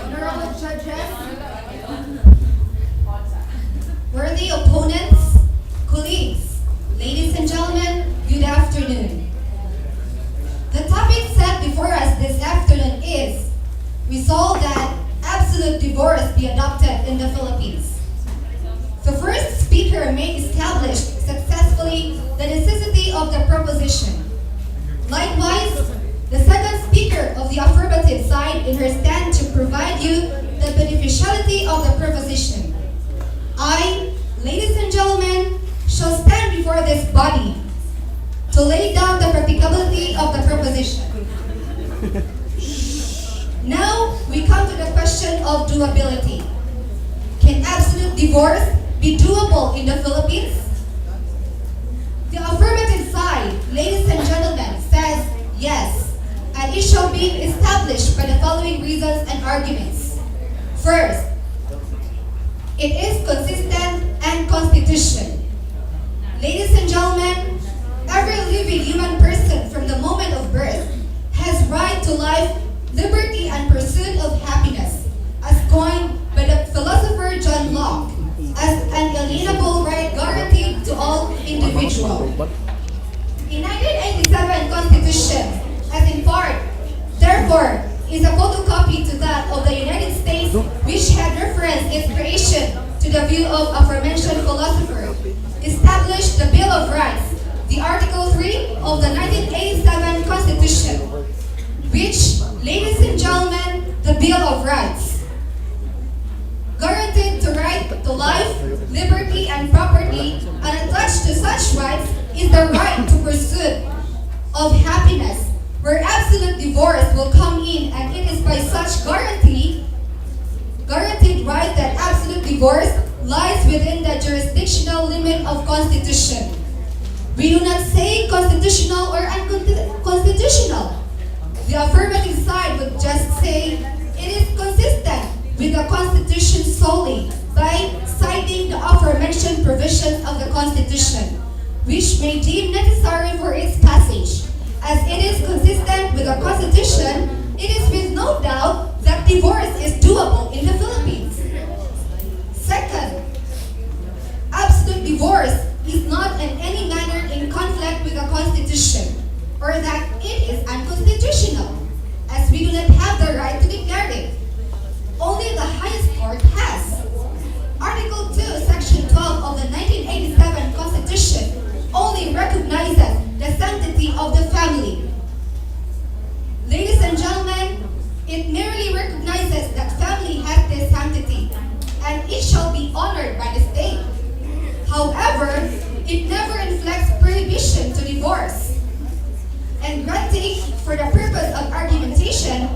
Honorable judges, worthy opponents, colleagues, ladies and gentlemen, good afternoon. The topic set before us this afternoon is resolve that absolute divorce be adopted in the Philippines. The first speaker may establish successfully the necessity of the proposition. Likewise, the second speaker of the affirmative side in her stand to provide you the beneficiality of the proposition. I, ladies and gentlemen, shall stand before this body to lay down the practicability of the proposition. Now, we come to the question of doability. Can absolute divorce be doable in the Philippines? The affirmative side, ladies and gentlemen, says yes, and it shall be established by the following reasons and arguments. First, it is consistent and constitution. Ladies and gentlemen, every living human person from the moment of birth has right to life, liberty, and pursuit of happiness, as coined by the philosopher John Locke, as an inalienable right guaranteed to all individuals. The 1987 Constitution, as in part, therefore, is a photocopy to that of the United States, which had referenced its creation to the view of aforementioned philosopher, established the Bill of Rights, the Article 3 of the 1987 Constitution, which, ladies and gentlemen, the Bill of Rights, guaranteed the right to life, liberty, and property, and attached to such rights is the right to pursuit of happiness, where absolute divorce will come in, and it is by such guaranteed right that absolute divorce lies within the jurisdictional limit of Constitution. We do not say constitutional or unconstitutional. The affirmative side would just say it is consistent with the Constitution solely by citing the aforementioned provisions of the Constitution, which may deem necessary for its passage. As it is consistent with the Constitution, it is with no doubt that divorce is doable in the Philippines. Second, absolute divorce is not in any manner in conflict with the Constitution, or that it is unconstitutional, as we do not have the right to declare it. Only the highest court has. Article 2, Section 12 of the 1987 Constitution only recognizes the sanctity of the family. Ladies and gentlemen, it merely recognizes that family has this sanctity, and it shall be honored by the state. However, it never inflicts prohibition to divorce. And granting, for the purpose of argumentation,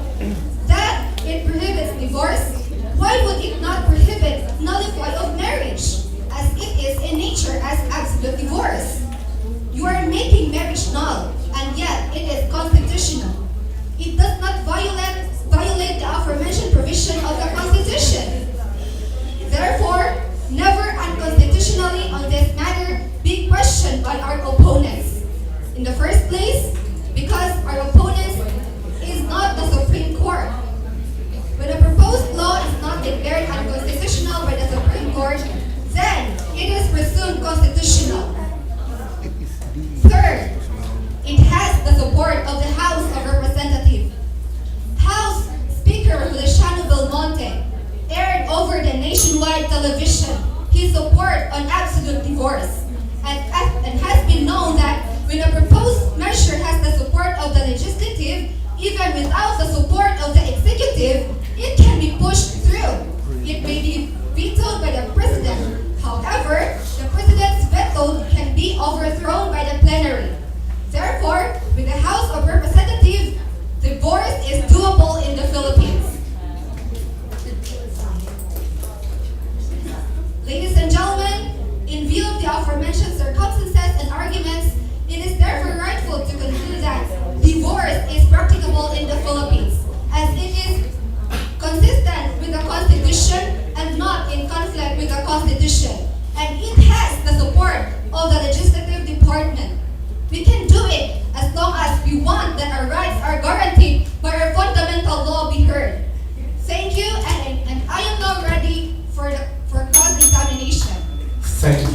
that it prohibits divorce, why would it not prohibit nullify of marriage, as it is in nature as absolute divorce? You are making marriage null, and yet it is constitutional. It does not violate the aforementioned provision of the Constitution. Therefore, never unconstitutionally on this matter be questioned by our opponents. In the first place, because our opponents is not the Supreme Court. When a proposed law is not declared unconstitutional by the Supreme Court, then it is presumed constitutional. Third, it has the support of the House of Representatives. House Speaker Feliciano Belmonte aired over the nationwide television his support on absolute divorce, and has been known that when a proposed measure has the support of the legislative, even without the support of the executive, it can be pushed through. It may be vetoed by the president. However, the president's veto can be overthrown by the plenary. Therefore, with the House of Representatives, divorce is doable in the Philippines. Ladies and gentlemen, in view of the aforementioned circumstances and arguments, it is therefore rightful to conclude that divorce is practically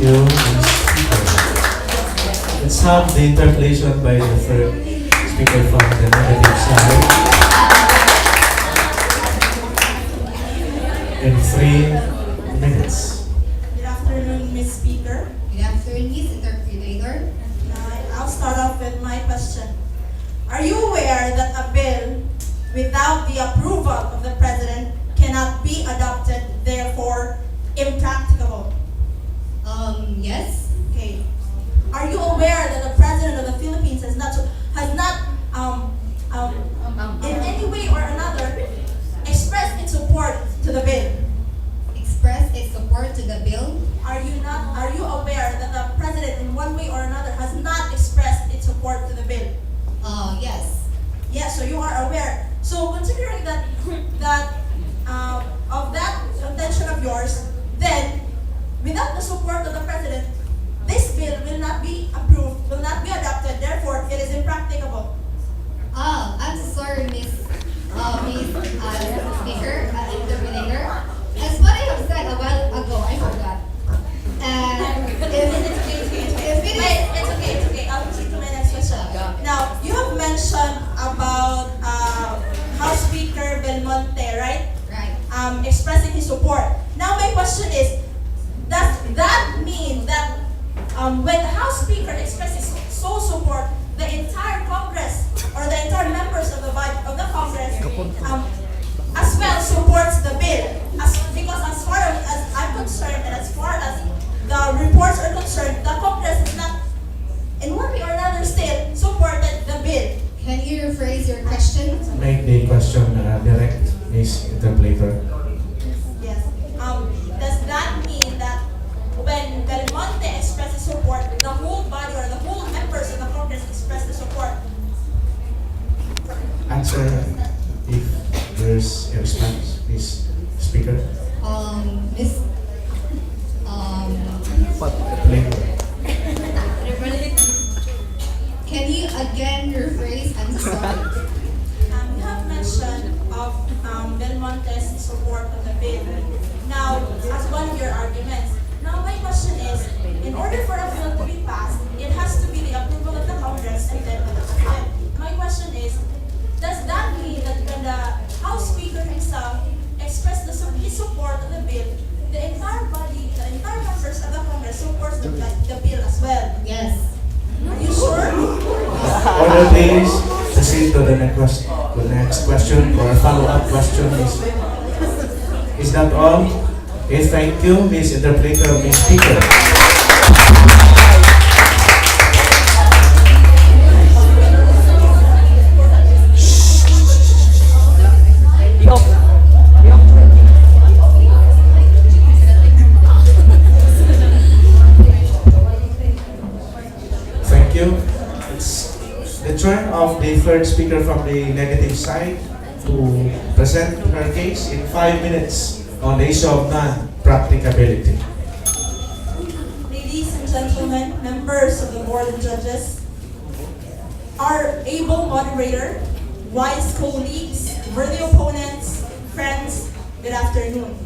you, Ms. Speaker. Let's have the interpolation by the third speaker from the negative side in 3 minutes. Good afternoon, Ms. Speaker. Good afternoon, Miss Interpreter. I'll start off with my question. Are you aware that a bill without the approval of the President cannot be adopted, therefore impracticable? Yes. Okay. Are you aware that the President of the Philippines has not in any way or another expressed its support to the bill? Express its support to the bill. Are you aware that the President in one way or another has not expressed its support to the bill? Yes. Yes, so you are aware. So considering of that intention of yours, then without the support of the President, this bill will not be approved, will not be adopted, therefore it is impracticable. I'm so sorry, Miss Speaker, Interpreter. As what I have said a while ago, I forgot. And if it is It's okay. I'll proceed to my next question. Now, you have mentioned about House Speaker Belmonte, right? right, Expressing his support. Now, my question is, does that mean that when the House Speaker expresses sole support, the entire Congress or the entire members of the Congress as well supports the bill? Because as far as I'm concerned and as far as the reports are concerned, the Congress has not, in one way or another, still supported the bill. can you rephrase your question? Make the question direct, Ms. Interpreter. Yes. Does that mean that when Belmonte expresses support, the whole body or the whole members of the Congress express the support? Answer if there's a response, Ms. Speaker. Miss, Interpreter. can you again rephrase? I'm so sorry. You have mentioned of Belmonte's support of the bill. Now, as one of your arguments. Now, my question is, in order for a bill to be passed, it has to be the approval of the Congress and then of the President. My question is, does that mean that when the House Speaker himself expressed his support of the bill, the entire body, the entire members of the Congress supports the bill as well? Yes. Are you sure? Order please. Proceed to the next question or a follow-up question. Is that all? Okay, thank you, Ms. Interpreter, Ms. Speaker. Thank you. It's the turn of the third speaker from the negative side to present her case in 5 minutes on the issue of non-practicability. Ladies and gentlemen, members of the board and judges, our able moderator, wise colleagues, worthy opponents, friends, good afternoon.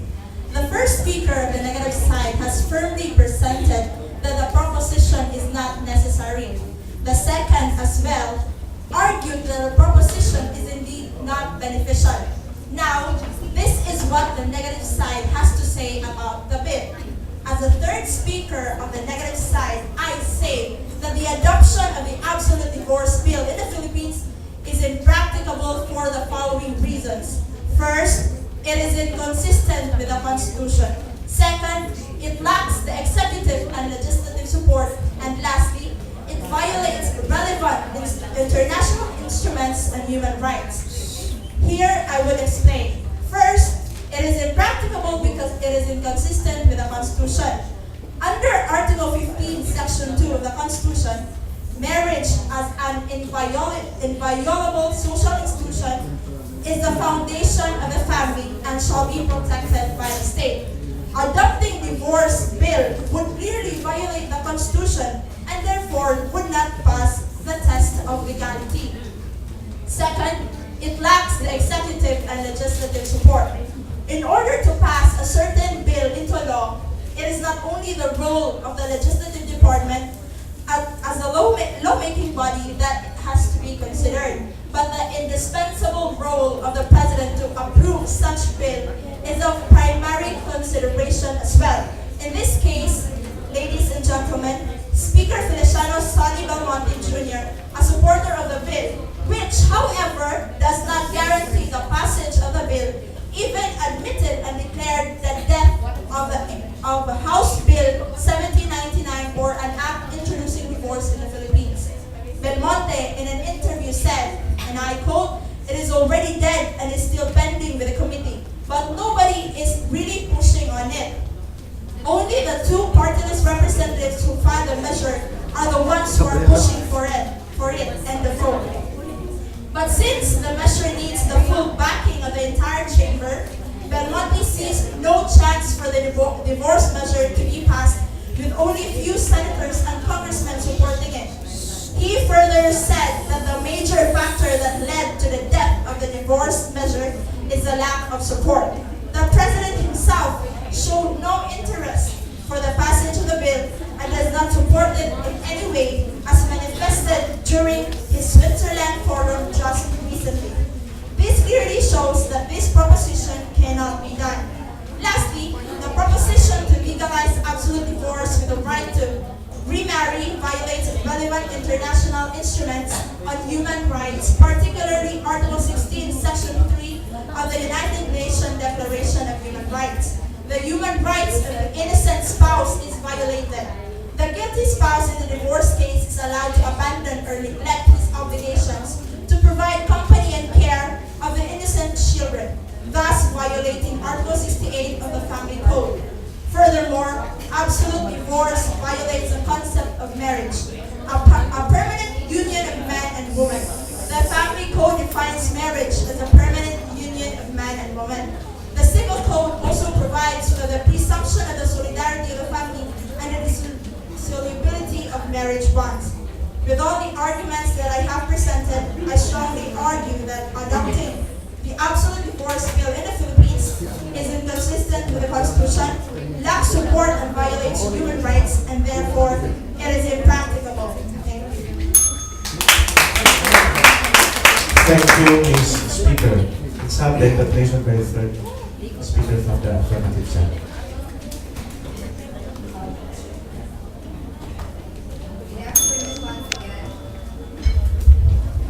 The first speaker of the negative side has firmly presented that the proposition is not necessary. The second as well argued that the proposition is indeed not beneficial. Now, this is what the negative side has to say about the bill. As the third speaker of the negative side, I say that the adoption of the absolute divorce bill in the Philippines is impracticable for the following reasons. First, it is inconsistent with the Constitution. Second, it lacks the executive and legislative support. And lastly, it violates relevant international instruments and human rights. Here, I will explain. First, it is impracticable because it is inconsistent with the Constitution. Under Article 15, Section 2 of the Constitution, marriage as an inviolable social institution is the foundation of the family and shall be protected by the state. Adopting divorce bill would clearly violate the Constitution and therefore would not pass the test of legality. Second, it lacks the executive and legislative support. In order to pass a certain bill into law, it is not only the role of the legislative department as a lawmaking body that has to be considered, but the indispensable role of the president to approve such bill is of primary consideration as well. In this case, ladies and gentlemen, Speaker Feliciano Sonny Belmonte Jr., a supporter of the bill, which, however, does not guarantee the passage of the bill, even admitted and declared the death of House Bill 1799, or an act introducing divorce in the Philippines. Belmonte, in an interview, said, and I quote, "It is already dead and is still pending with the committee, but nobody is really pushing on it. Only the two partyless representatives who filed the measure are the ones who are pushing for it, end of quote." But since the measure needs the full backing of the entire chamber, Belmonte sees no chance for the divorce measure to be passed with only few senators and congressmen supporting it. He further said that the major factor that led to the death of the divorce measure is the lack of support. The president himself showed no interest for the passage of the bill and does not support it in any way, as manifested during his Switzerland forum just recently. This clearly shows that this proposition cannot be done. Lastly, the proposition to legalize absolute divorce with the right to remarry violates relevant international instruments on human rights, particularly Article 16, Section 3 of the United Nations Declaration of Human Rights. The human rights of the innocent spouse is violated. The guilty spouse in the divorce case is allowed to abandon or neglect his obligations to provide company and care of the innocent children, thus violating Article 68 of the Family Code. Furthermore, absolute divorce violates the concept of marriage, a permanent union of man and woman. The Family Code defines marriage as a permanent union of man and woman. The Civil Code also provides for the presumption of the solidarity of the family and the dissolubility of marriage bonds. With all the arguments that I have presented, I strongly argue that adopting the absolute divorce bill in the Philippines is inconsistent with the Constitution, lacks support and violates human rights, and therefore it is impracticable. Thank you. Thank you, Ms. Speaker. Let's have the interpretation by the third speaker from the affirmative side. Good afternoon once again.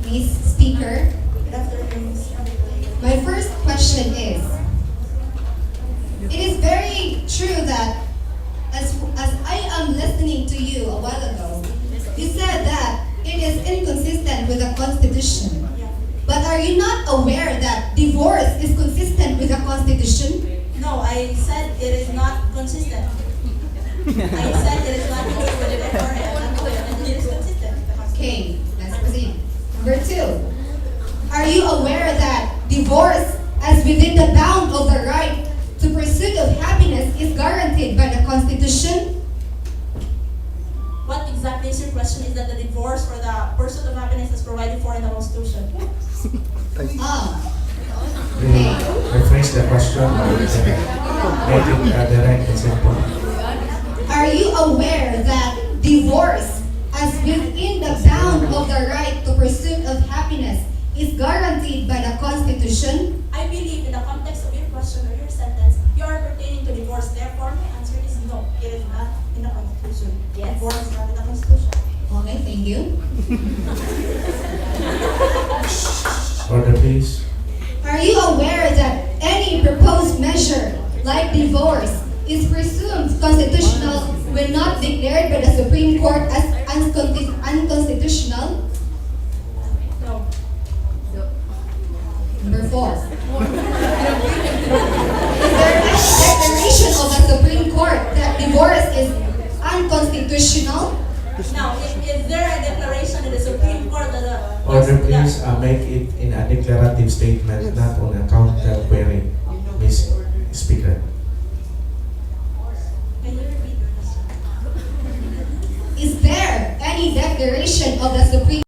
Ms. Speaker, Good afternoon, Ms. my first question is, it is very true that as I am listening to you a while ago, you said that it is inconsistent with the Constitution. But are you not aware that divorce is consistent with the Constitution? No, I said it is not consistent. I said it is not consistent with and it is consistent. Okay, let's proceed. Number 2, are you aware that divorce, as within the bound of the right to pursuit of happiness, is guaranteed by the Constitution? What exactly is your question? Is that the divorce or the pursuit of happiness is provided for in the Constitution? Really, rephrase the question by making the right and simple. Are you aware that divorce, as within the bound of the right to pursuit of happiness, is guaranteed by the Constitution? I believe in the context of your question or your sentence, you are pertaining to divorce. Therefore, my answer is no. It is not in the Constitution. Yes. Divorce is not in the Constitution. Okay, thank you. Order, please. Are you aware that any proposed measure, like divorce, is presumed constitutional when not declared by the Supreme Court as unconstitutional? No. Number 4. Is there any declaration of the Supreme Court that divorce is unconstitutional? Now, is there a declaration in the Supreme Court that Order, please. Make it in a declarative statement, not on a counter query, Ms. Speaker. Can you repeat your question? Is there any declaration of the Supreme